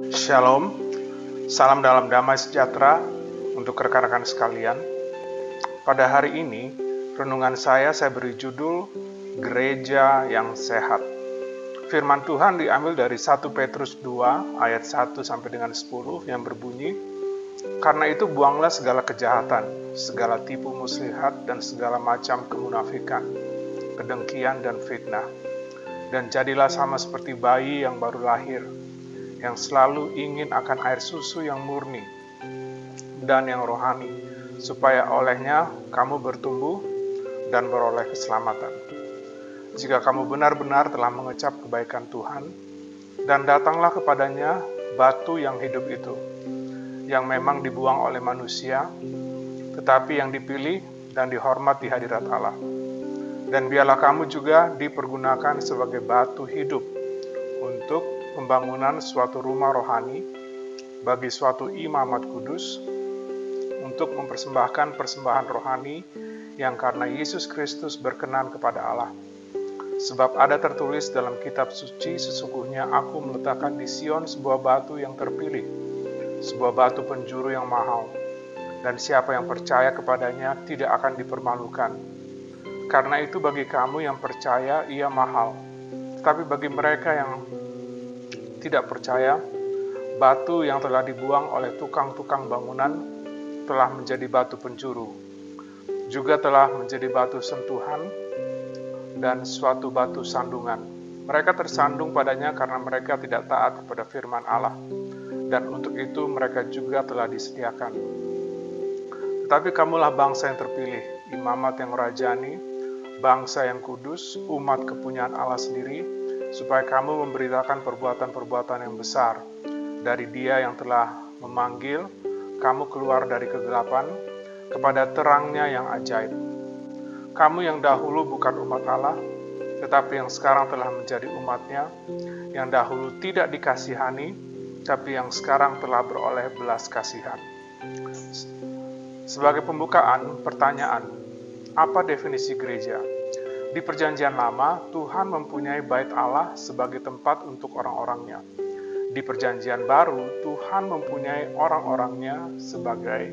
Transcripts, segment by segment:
Shalom, salam dalam damai sejahtera untuk rekan-rekan sekalian. Pada hari ini, renungan saya beri judul Gereja yang Sehat. Firman Tuhan diambil dari 1 Petrus 2 ayat 1 sampai dengan 10 yang berbunyi, "Karena itu buanglah segala kejahatan, segala tipu muslihat dan segala macam kemunafikan, kedengkian dan fitnah. Dan jadilah sama seperti bayi yang baru lahir, yang selalu ingin akan air susu yang murni dan yang rohani, supaya olehnya kamu bertumbuh dan beroleh keselamatan. Jika kamu benar-benar telah mengecap kebaikan Tuhan, dan datanglah kepadanya batu yang hidup itu, yang memang dibuang oleh manusia, tetapi yang dipilih dan dihormat di hadirat Allah. Dan biarlah kamu juga dipergunakan sebagai batu hidup untuk pembangunan suatu rumah rohani bagi suatu imamat kudus, untuk mempersembahkan persembahan rohani yang karena Yesus Kristus berkenan kepada Allah. Sebab ada tertulis dalam kitab suci, sesungguhnya aku meletakkan di Sion sebuah batu yang terpilih, sebuah batu penjuru yang mahal, dan siapa yang percaya kepadanya tidak akan dipermalukan. Karena itu bagi kamu yang percaya ia mahal, tetapi bagi mereka yang tidak percaya, batu yang telah dibuang oleh tukang-tukang bangunan telah menjadi batu penjuru, juga telah menjadi batu sentuhan dan suatu batu sandungan. Mereka tersandung padanya karena mereka tidak taat kepada firman Allah, dan untuk itu mereka juga telah disediakan. Tetapi kamulah bangsa yang terpilih, imamat yang rajani, bangsa yang kudus, umat kepunyaan Allah sendiri, supaya kamu memberitakan perbuatan-perbuatan yang besar dari Dia yang telah memanggil kamu keluar dari kegelapan kepada terangnya yang ajaib. Kamu yang dahulu bukan umat Allah, tetapi yang sekarang telah menjadi umat-Nya, yang dahulu tidak dikasihani, tapi yang sekarang telah beroleh belas kasihan." Sebagai pembukaan, pertanyaan, apa definisi gereja? Di Perjanjian Lama, Tuhan mempunyai bait Allah sebagai tempat untuk orang-orangnya. Di Perjanjian Baru, Tuhan mempunyai orang-orangnya sebagai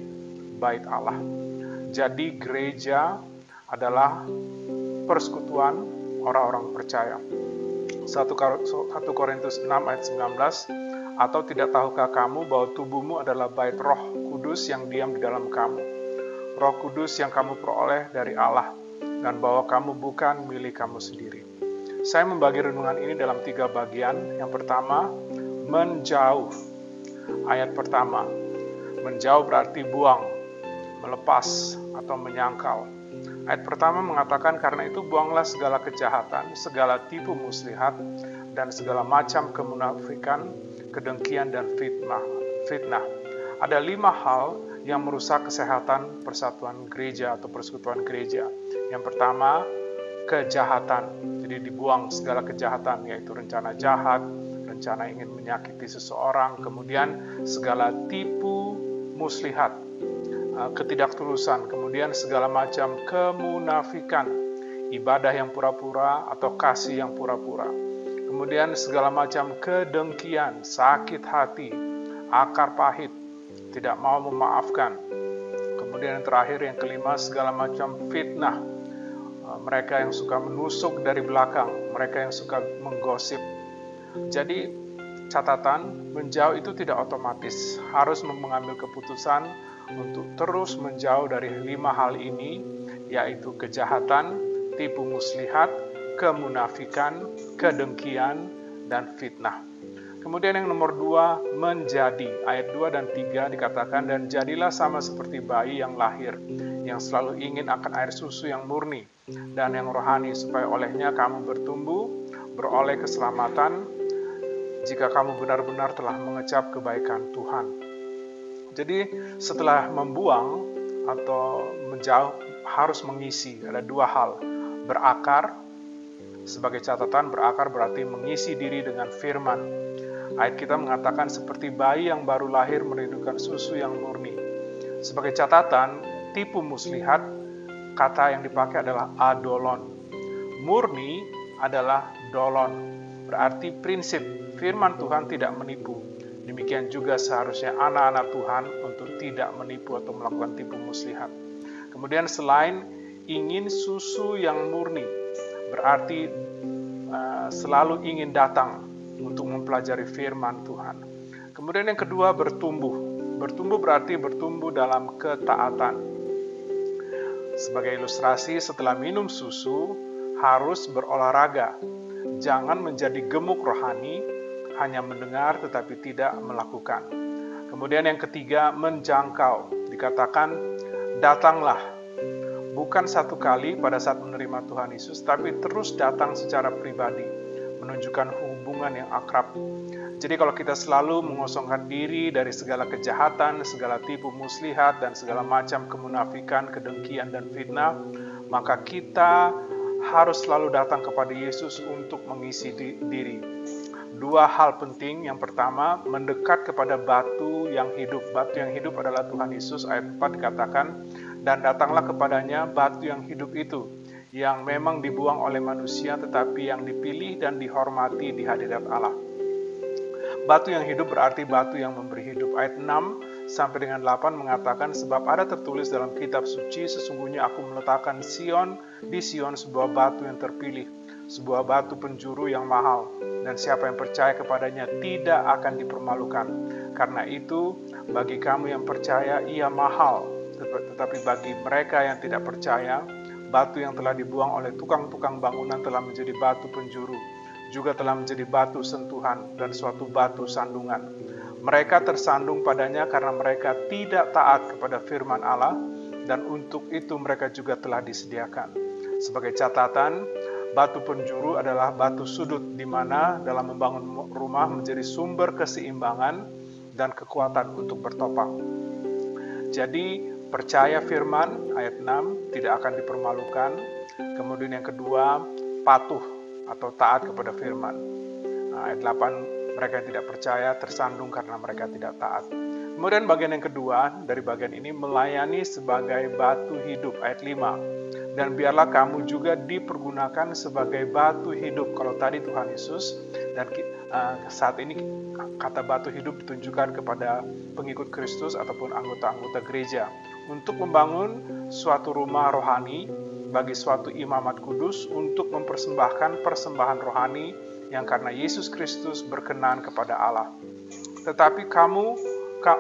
bait Allah. Jadi gereja adalah persekutuan orang-orang percaya. 1 Korintus 6 ayat 19, "Atau tidak tahukah kamu bahwa tubuhmu adalah bait Roh Kudus yang diam di dalam kamu, Roh Kudus yang kamu peroleh dari Allah, dan bahwa kamu bukan milik kamu sendiri." Saya membagi renungan ini dalam 3 bagian. Yang pertama, menjauh. Ayat pertama, menjauh berarti buang, melepas, atau menyangkal. Ayat pertama mengatakan, "Karena itu buanglah segala kejahatan, segala tipu muslihat, dan segala macam kemunafikan, kedengkian, dan fitnah." Ada 5 hal yang merusak kesehatan persatuan gereja atau persekutuan gereja. Yang pertama, kejahatan. Jadi dibuang segala kejahatan, yaitu rencana jahat, rencana ingin menyakiti seseorang, kemudian segala tipu muslihat, ketidaktulusan, kemudian segala macam kemunafikan, ibadah yang pura-pura atau kasih yang pura-pura, kemudian segala macam kedengkian, sakit hati, akar pahit, tidak mau memaafkan. Kemudian yang terakhir, yang kelima, segala macam fitnah. Mereka yang suka menusuk dari belakang, mereka yang suka menggosip. Jadi catatan, menjauh itu tidak otomatis. Harus mengambil keputusan untuk terus menjauh dari 5 hal ini, yaitu kejahatan, tipu muslihat, kemunafikan, kedengkian, dan fitnah. Kemudian yang nomor 2, menjadi. Ayat 2 dan 3 dikatakan, "Dan jadilah sama seperti bayi yang lahir, yang selalu ingin akan air susu yang murni dan yang rohani, supaya olehnya kamu bertumbuh, beroleh keselamatan, jika kamu benar-benar telah mengecap kebaikan Tuhan." Jadi setelah membuang atau menjauh, harus mengisi. Ada 2 hal, berakar. Sebagai catatan, berakar berarti mengisi diri dengan firman. Ayat kita mengatakan seperti bayi yang baru lahir merindukan susu yang murni. Sebagai catatan, tipu muslihat, kata yang dipakai adalah adolon. Murni adalah dolon, berarti prinsip. firman Tuhan tidak menipu. Demikian juga seharusnya anak-anak Tuhan untuk tidak menipu atau melakukan tipu muslihat. Kemudian selain ingin susu yang murni, berarti selalu ingin datang untuk mempelajari firman Tuhan. Kemudian yang kedua, bertumbuh. Bertumbuh berarti bertumbuh dalam ketaatan. Sebagai ilustrasi, setelah minum susu, harus berolahraga. Jangan menjadi gemuk rohani, hanya mendengar tetapi tidak melakukan. Kemudian yang ketiga, menjangkau. Dikatakan, datanglah. Bukan satu kali pada saat menerima Tuhan Yesus, tapi terus datang secara pribadi, menunjukkan hubungan yang akrab. Jadi kalau kita selalu mengosongkan diri dari segala kejahatan, segala tipu muslihat, dan segala macam kemunafikan, kedengkian, dan fitnah, maka kita harus selalu datang kepada Yesus untuk mengisi diri. Dua hal penting. Yang pertama, mendekat kepada batu yang hidup. Batu yang hidup adalah Tuhan Yesus. Ayat 4 dikatakan, dan datanglah kepadanya batu yang hidup itu, yang memang dibuang oleh manusia, tetapi yang dipilih dan dihormati di hadirat Allah. Batu yang hidup berarti batu yang memberi hidup. Ayat 6 sampai dengan 8 mengatakan, sebab ada tertulis dalam kitab suci, sesungguhnya aku meletakkan di Sion sebuah batu yang terpilih, sebuah batu penjuru yang mahal, dan siapa yang percaya kepadanya tidak akan dipermalukan. Karena itu, bagi kamu yang percaya, ia mahal, tetapi bagi mereka yang tidak percaya, batu yang telah dibuang oleh tukang-tukang bangunan telah menjadi batu penjuru, juga telah menjadi batu sentuhan dan suatu batu sandungan. Mereka tersandung padanya karena mereka tidak taat kepada firman Allah, dan untuk itu mereka juga telah disediakan. Sebagai catatan, batu penjuru adalah batu sudut di mana dalam membangun rumah menjadi sumber keseimbangan dan kekuatan untuk bertopang. Jadi, percaya firman, ayat 6, tidak akan dipermalukan. Kemudian yang kedua, patuh atau taat kepada firman. Ayat 8, mereka yang tidak percaya tersandung karena mereka tidak taat. Kemudian bagian yang kedua dari bagian ini, melayani sebagai batu hidup. Ayat 5, dan biarlah kamu juga dipergunakan sebagai batu hidup. Kalau tadi Tuhan Yesus, dan saat ini kata batu hidup ditunjukkan kepada pengikut Kristus ataupun anggota-anggota gereja, untuk membangun suatu rumah rohani bagi suatu imamat kudus, untuk mempersembahkan persembahan rohani yang karena Yesus Kristus berkenan kepada Allah. Tetapi kamu,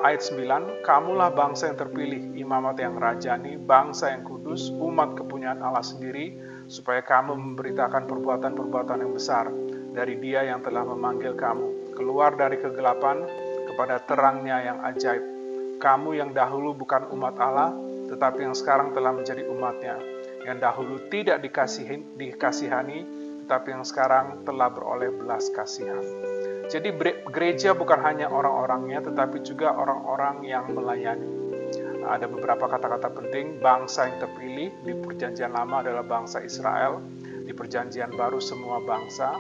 ayat 9, kamulah bangsa yang terpilih, imamat yang rajani, bangsa yang kudus, umat kepunyaan Allah sendiri, supaya kamu memberitakan perbuatan-perbuatan yang besar dari Dia yang telah memanggil kamu keluar dari kegelapan kepada terangnya yang ajaib. Kamu yang dahulu bukan umat Allah, tetapi yang sekarang telah menjadi umatnya, yang dahulu tidak dikasihani, tetapi yang sekarang telah beroleh belas kasihan. Jadi gereja bukan hanya orang-orangnya, tetapi juga orang-orang yang melayani. Ada beberapa kata-kata penting. Bangsa yang terpilih di perjanjian lama adalah bangsa Israel, di perjanjian baru semua bangsa.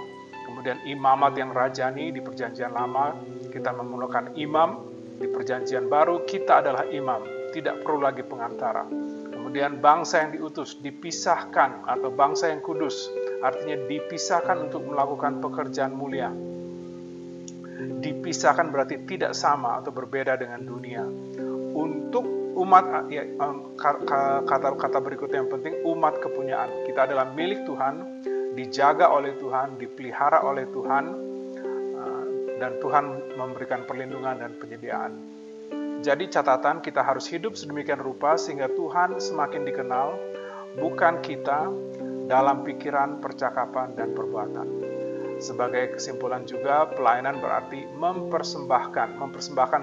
Kemudian imamat yang rajani, di perjanjian lama kita memerlukan imam, di perjanjian baru kita adalah imam, tidak perlu lagi pengantara. Kemudian bangsa yang diutus, dipisahkan, atau bangsa yang kudus, artinya dipisahkan untuk melakukan pekerjaan mulia. Dipisahkan berarti tidak sama atau berbeda dengan dunia. Untuk umat, kata berikutnya yang penting, umat kepunyaan. Kita adalah milik Tuhan, dijaga oleh Tuhan, dipelihara oleh Tuhan, dan Tuhan memberikan perlindungan dan penyediaan. Jadi catatan, kita harus hidup sedemikian rupa sehingga Tuhan semakin dikenal, bukan kita, dalam pikiran, percakapan, dan perbuatan. Sebagai kesimpulan juga, pelayanan berarti mempersembahkan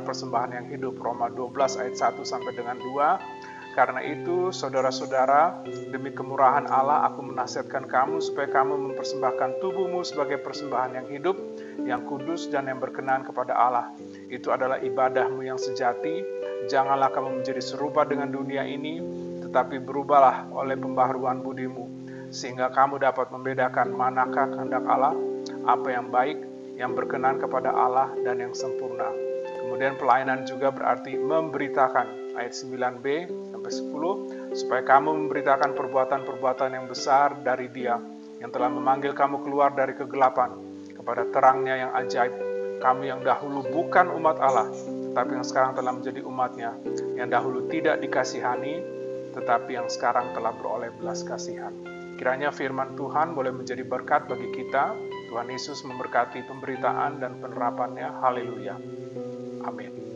persembahan yang hidup. Roma 12 ayat 1 sampai dengan 2. Karena itu, saudara-saudara, demi kemurahan Allah, aku menasihatkan kamu supaya kamu mempersembahkan tubuhmu sebagai persembahan yang hidup, yang kudus, dan yang berkenan kepada Allah. Itu adalah ibadahmu yang sejati. Janganlah kamu menjadi serupa dengan dunia ini, tetapi berubahlah oleh pembaharuan budimu, sehingga kamu dapat membedakan manakah kehendak Allah, apa yang baik, yang berkenan kepada Allah, dan yang sempurna. Kemudian pelayanan juga berarti memberitakan, ayat 9b sampai 10, supaya kamu memberitakan perbuatan-perbuatan yang besar dari Dia, yang telah memanggil kamu keluar dari kegelapan kepada terangnya yang ajaib. Kami yang dahulu bukan umat Allah, tetapi yang sekarang telah menjadi umat-Nya, yang dahulu tidak dikasihani, tetapi yang sekarang telah beroleh belas kasihan. Kiranya firman Tuhan boleh menjadi berkat bagi kita. Tuhan Yesus memberkati pemberitaan dan penerapannya. Haleluya. Amin.